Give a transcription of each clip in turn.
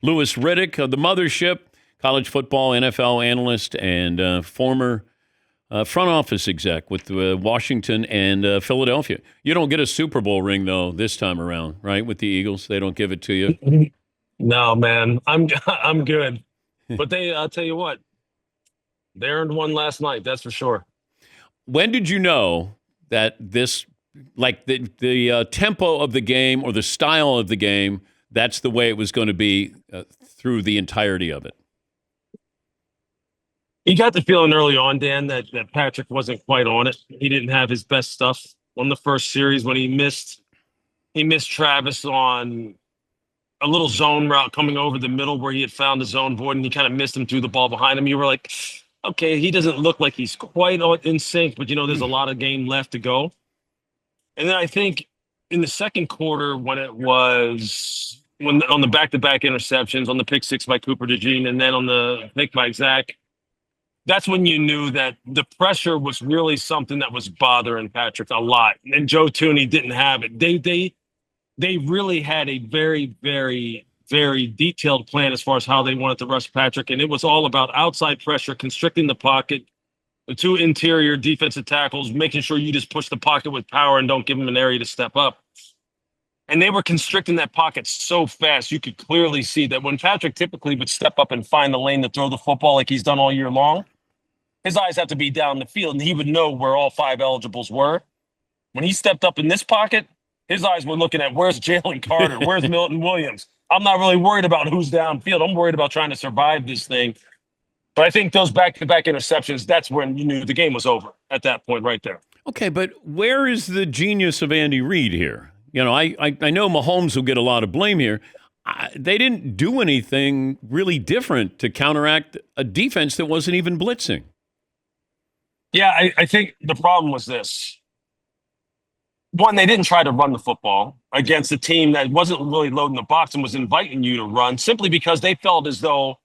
Louis Riddick of the Mothership, college football, NFL analyst, and former front office exec with Washington and Philadelphia. You don't get a Super Bowl ring, though, this time around, right, with the Eagles? They don't give it to you? No, man, I'm I'm good. But I'll tell you what, they earned one last night. That's for sure. When did you know that this, like the tempo of the game or the style of the game, that's the way it was going to be through the entirety of it? You got the feeling early on, Dan, that Patrick wasn't quite on it. He didn't have his best stuff on the first series when he missed Travis on a little zone route coming over the middle where he had found the zone void and he kind of missed him through the ball behind him. You were like, okay, he doesn't look like he's quite in sync, but there's a lot of game left to go. And then I think in the second quarter when on the back-to-back interceptions, on the pick six by Cooper DeJean, and then on the pick by Zach, that's when you knew that the pressure was really something that was bothering Patrick a lot. And Joe Tooney didn't have it. They really had a very, very, very detailed plan as far as how they wanted to rush Patrick. And it was all about outside pressure, constricting the pocket, the two interior defensive tackles, making sure you just push the pocket with power and don't give them an area to step up. And they were constricting that pocket so fast, you could clearly see that when Patrick typically would step up and find the lane to throw the football like he's done all year long, his eyes have to be down the field, and he would know where all five eligibles were. When he stepped up in this pocket, his eyes were looking at where's Jalen Carter, where's Milton Williams. I'm not really worried about who's downfield. I'm worried about trying to survive this thing. But I think those back-to-back interceptions, that's when you knew the game was over at that point right there. Okay, but where is the genius of Andy Reid here? I know Mahomes will get a lot of blame here. They didn't do anything really different to counteract a defense that wasn't even blitzing. Yeah, I think the problem was this. One, they didn't try to run the football against a team that wasn't really loading the box and was inviting you to run simply because they felt as though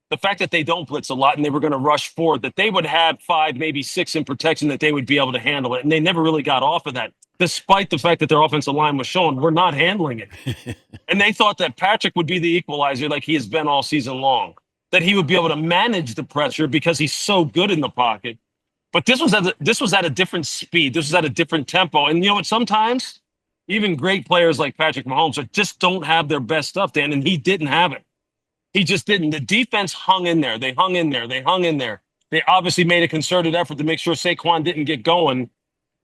the fact that they don't blitz a lot and they were going to rush forward, that they would have 5, maybe 6 in protection, that they would be able to handle it. And they never really got off of that, despite the fact that their offensive line was showing we're not handling it. And they thought that Patrick would be the equalizer like he has been all season long, that he would be able to manage the pressure because he's so good in the pocket. But this was at a different speed. This was at a different tempo. And you know what? Sometimes even great players like Patrick Mahomes just don't have their best stuff, Dan, and he didn't have it. He just didn't. The defense hung in there. They hung in there. They hung in there. They obviously made a concerted effort to make sure Saquon didn't get going.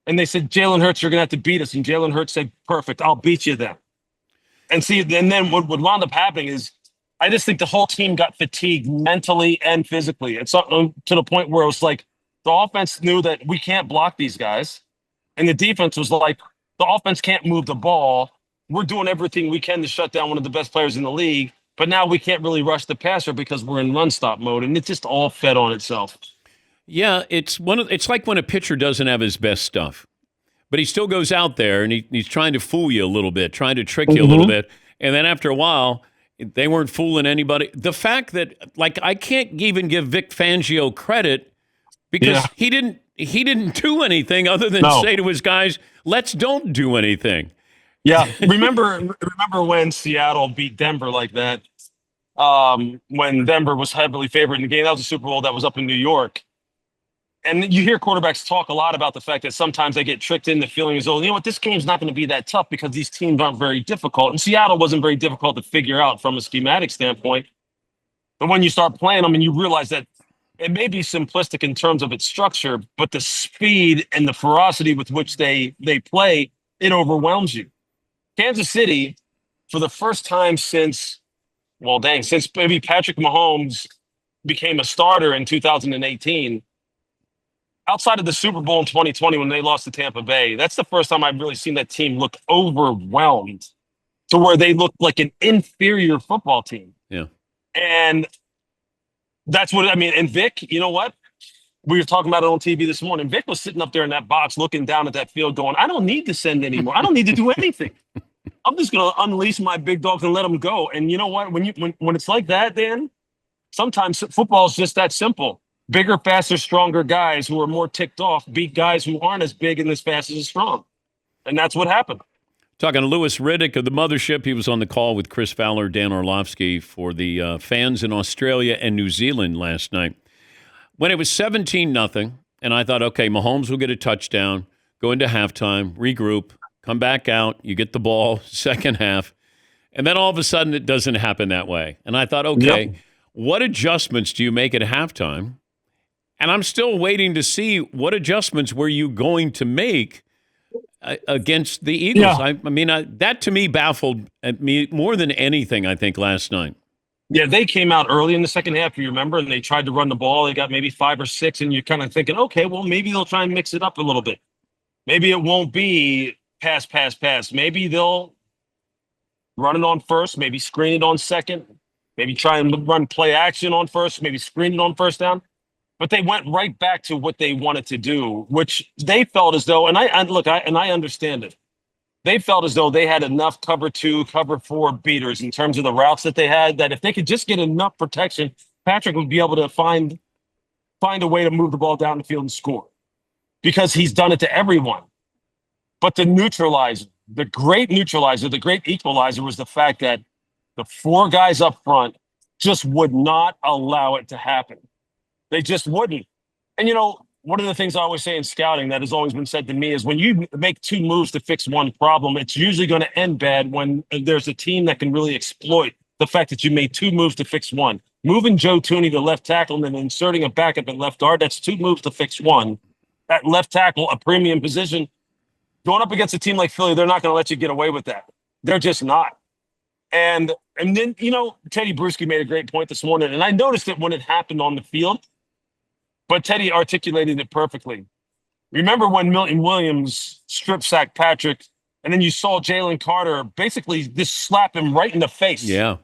And they said, Jalen Hurts, you're going to have to beat us. And Jalen Hurts said, perfect, I'll beat you then. And then what wound up happening is I just think the whole team got fatigued mentally and physically. It's to the point where it was like, the offense knew that we can't block these guys. And the defense was like, the offense can't move the ball. We're doing everything we can to shut down one of the best players in the league. But now we can't really rush the passer because we're in run stop mode. And it just all fed on itself. Yeah, it's like when a pitcher doesn't have his best stuff, but he still goes out there and he's trying to fool you a little bit, trying to trick you a little bit. And then after a while, they weren't fooling anybody. The fact that, like, I can't even give Vic Fangio credit because he didn't do anything other than say to his guys, let's don't do anything. Yeah. Remember when Seattle beat Denver like that? When Denver was heavily favored in the game, that was a Super Bowl that was up in New York. And you hear quarterbacks talk a lot about the fact that sometimes they get tricked into feeling as though, you know what, this game's not going to be that tough because these teams aren't very difficult. And Seattle wasn't very difficult to figure out from a schematic standpoint. But when you start playing them and you realize that it may be simplistic in terms of its structure, but the speed and the ferocity with which they play, it overwhelms you. Kansas City, for the first time since maybe Patrick Mahomes became a starter in 2018, outside of the Super Bowl in 2020 when they lost to Tampa Bay, that's the first time I've really seen that team look overwhelmed to where they looked like an inferior football team. Yeah. And that's what I mean. And Vic, you know what? We were talking about it on TV this morning. Vic was sitting up there in that box looking down at that field going, I don't need to send anymore. I don't need to do anything. I'm just going to unleash my big dogs and let them go. And you know what? When it's like that, Dan, sometimes football is just that simple. Bigger, faster, stronger guys who are more ticked off beat guys who aren't as big and as fast as strong. And that's what happened. Talking to Louis Riddick of the Mothership. He was on the call with Chris Fowler, Dan Orlovsky for the fans in Australia and New Zealand last night. When it was 17-0, and I thought, okay, Mahomes will get a touchdown, go into halftime, regroup, come back out, you get the ball, second half, and then all of a sudden it doesn't happen that way. And I thought, okay, what adjustments do you make at halftime? And I'm still waiting to see what adjustments were you going to make against the Eagles. I mean, that to me baffled me more than anything, I think, last night. Yeah, they came out early in the second half, you remember, and they tried to run the ball. They got maybe 5 or 6, and you're kind of thinking, okay, well, maybe they'll try and mix it up a little bit. Maybe it won't be pass. Maybe they'll run it on first, maybe screen it on second, maybe try and run play action on first, maybe screen it on first down. But they went right back to what they wanted to do, which they felt as though, and I understand it. They felt as though they had enough cover 2, cover 4 beaters in terms of the routes that they had, that if they could just get enough protection, Patrick would be able to find a way to move the ball down the field and score, because he's done it to everyone. But the great neutralizer, the great equalizer was the fact that the 4 guys up front just would not allow it to happen. They just wouldn't. And, one of the things I always say in scouting that has always been said to me is when you make 2 moves to fix one problem, it's usually going to end bad when there's a team that can really exploit the fact that you made 2 moves to fix one. Moving Joe Tooney to left tackle and then inserting a backup at left guard, that's 2 moves to fix one. At left tackle, a premium position, going up against a team like Philly, they're not going to let you get away with that. They're just not. And then, Teddy Bruschi made a great point this morning, and I noticed it when it happened on the field. But Teddy articulated it perfectly. Remember when Milton Williams strip sacked Patrick, and then you saw Jalen Carter basically just slap him right in the face. Yeah.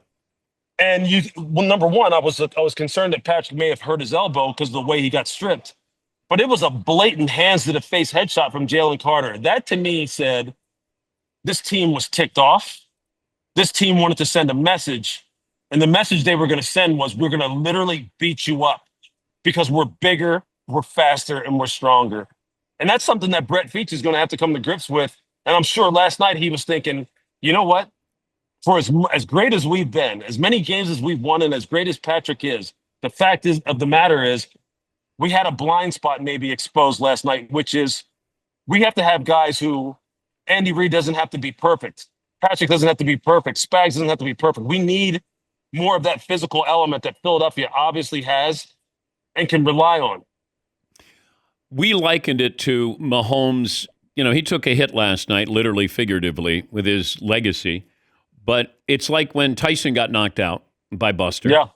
And number one, I was concerned that Patrick may have hurt his elbow because of the way he got stripped. But it was a blatant hands to the face headshot from Jalen Carter. That to me said this team was ticked off. This team wanted to send a message. And the message they were going to send was, we're going to literally beat you up, because we're bigger, we're faster, and we're stronger. And that's something that Brett Veach is going to have to come to grips with. And I'm sure last night he was thinking, you know what? For as great as we've been, as many games as we've won, and as great as Patrick is, the fact of the matter is we had a blind spot maybe exposed last night, which is we have to have guys who Andy Reid doesn't have to be perfect. Patrick doesn't have to be perfect. Spags doesn't have to be perfect. We need more of that physical element that Philadelphia obviously has and can rely on. We likened it to Mahomes. He took a hit last night, literally, figuratively, with his legacy. But it's like when Tyson got knocked out by Buster. Yeah.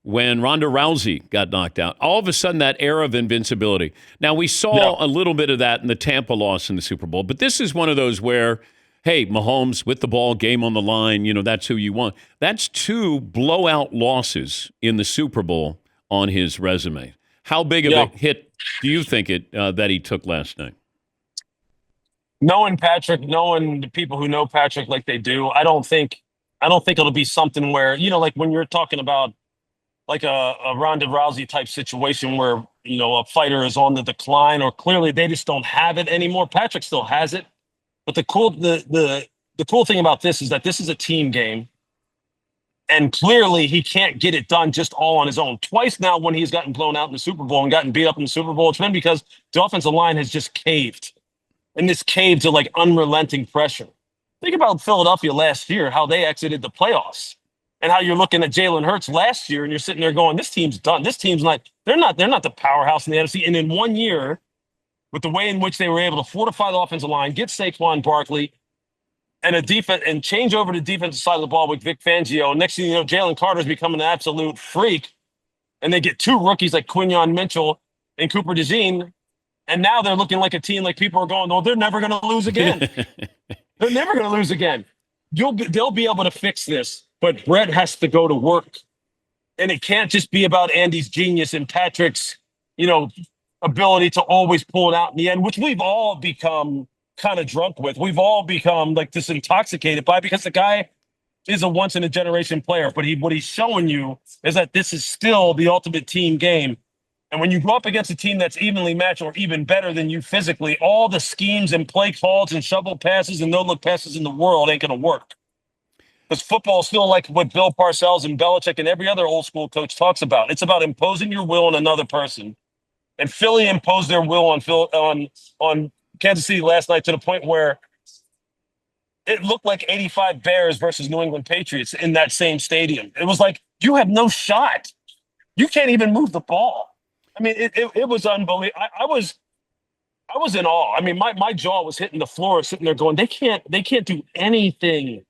When Ronda Rousey got knocked out. All of a sudden, that era of invincibility. Now, we saw a little bit of that in the Tampa loss in the Super Bowl. But this is one of those where, hey, Mahomes with the ball, game on the line, that's who you want. That's 2 blowout losses in the Super Bowl on his resume. How big of a hit do you think that he took last night? Knowing Patrick, knowing the people who know Patrick like they do, I don't think it'll be something where, like when you're talking about like a Ronda Rousey type situation where, a fighter is on the decline, or clearly they just don't have it anymore. Patrick still has it. But the cool thing about this is that this is a team game. And clearly he can't get it done just all on his own. Twice now when he's gotten blown out in the Super Bowl and gotten beat up in the Super Bowl, it's been because the offensive line has just caved. And this cave to like unrelenting pressure. Think about Philadelphia last year, how they exited the playoffs. And how you're looking at Jalen Hurts last year and you're sitting there going, this team's done. This team's they're not the powerhouse in the NFC. And in 1 year, with the way in which they were able to fortify the offensive line, get Saquon Barkley, and a defense, and change over to the defensive side of the ball with Vic Fangio. And next thing you know, Jalen Carter's becoming an absolute freak. And they get 2 rookies like Quinyon Mitchell and Cooper DeJean. And now they're looking like a team like people are going, oh, they're never going to lose again. They're never going to lose again. They'll be able to fix this, but Brett has to go to work. And it can't just be about Andy's genius and Patrick's, ability to always pull it out in the end, which we've all become kind of drunk with. We've all become like this intoxicated by, because the guy is a once in a generation player. But what he's showing you is that this is still the ultimate team game. And when you go up against a team that's evenly matched or even better than you physically, all the schemes and play calls and shovel passes and no-look passes in the world ain't going to work. Because football is still like what Bill Parcells and Belichick and every other old school coach talks about. It's about imposing your will on another person. And Philly imposed their will on Kansas City last night to the point where it looked like 85 Bears versus New England Patriots in that same stadium. It was like, you have no shot. You can't even move the ball. I mean, it was unbelievable. I was in awe. I mean, my jaw was hitting the floor, sitting there going, they can't do anything.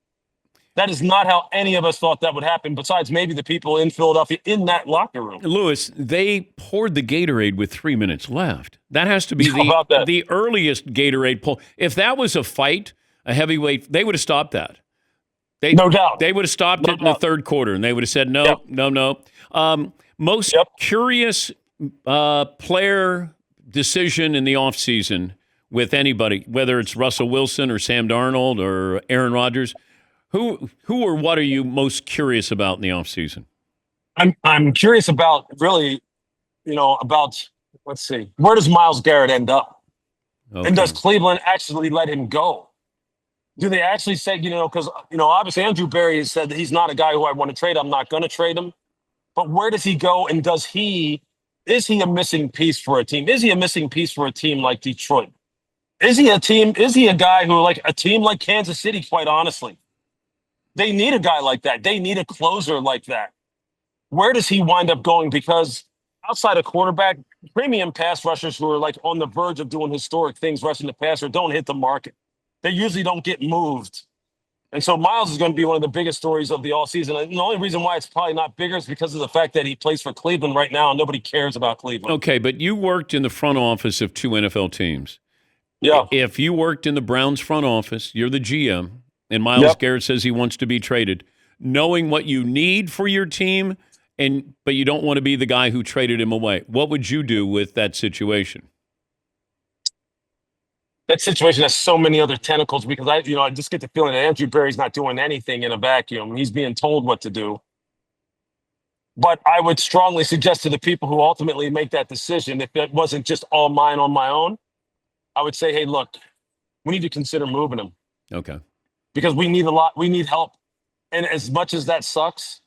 That is not how any of us thought that would happen, besides maybe the people in Philadelphia in that locker room. Lewis, they poured the Gatorade with 3 minutes left. That has to be the earliest Gatorade pull. If that was a fight, a heavyweight, they would have stopped that. No doubt. They would have stopped it in the third quarter, and they would have said, no. Most curious player decision in the offseason with anybody, whether it's Russell Wilson or Sam Darnold or Aaron Rodgers, who or what are you most curious about in the offseason? I'm curious about really, let's see, where does Myles Garrett end up? Okay. And does Cleveland actually let him go? Do they actually say, because, obviously Andrew Berry has said that he's not a guy who I want to trade. I'm not going to trade him. But where does he go? And is he a missing piece for a team? Is he a missing piece for a team like Detroit? Is he a guy who, like a team like Kansas City, quite honestly, they need a guy like that. They need a closer like that. Where does he wind up going? Because outside of quarterback, premium pass rushers who are like on the verge of doing historic things rushing the passer don't hit the market. They usually don't get moved. And so Myles is going to be one of the biggest stories of the offseason. And the only reason why it's probably not bigger is because of the fact that he plays for Cleveland right now and nobody cares about Cleveland. Okay, but you worked in the front office of 2 NFL teams. Yeah. If you worked in the Browns front office, you're the GM, and Myles Garrett says he wants to be traded, knowing what you need for your team, but you don't want to be the guy who traded him away. What would you do with that situation? That situation has so many other tentacles because I just get the feeling that Andrew Berry's not doing anything in a vacuum. He's being told what to do. But I would strongly suggest to the people who ultimately make that decision, if it wasn't just all mine on my own, I would say, hey, look, we need to consider moving him. Okay. Because we need help. And as much as that sucks,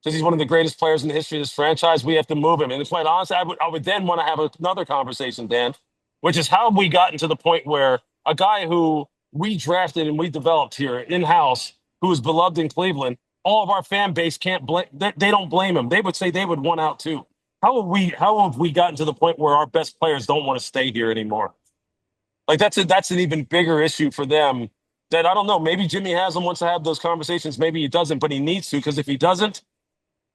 because he's one of the greatest players in the history of this franchise, we have to move him. And quite honestly, I would then want to have another conversation, Dan, which is how we gotten to the point where a guy who we drafted and we developed here in-house, who is beloved in Cleveland, all of our fan base can't blame. They don't blame him. They would say they would want out too. How have we gotten to the point where our best players don't want to stay here anymore? Like that's an even bigger issue for them. That I don't know. Maybe Jimmy Haslam wants to have those conversations. Maybe he doesn't, but he needs to, because if he doesn't,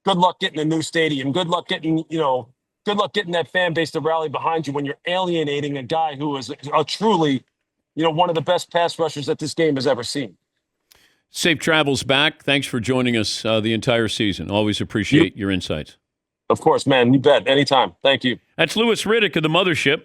good luck getting a new stadium. Good luck getting that fan base to rally behind you when you're alienating a guy who is a truly, one of the best pass rushers that this game has ever seen. Safe travels back. Thanks for joining us the entire season. Always appreciate your insights. Of course, man. You bet. Anytime. Thank you. That's Louis Riddick of the Mothership.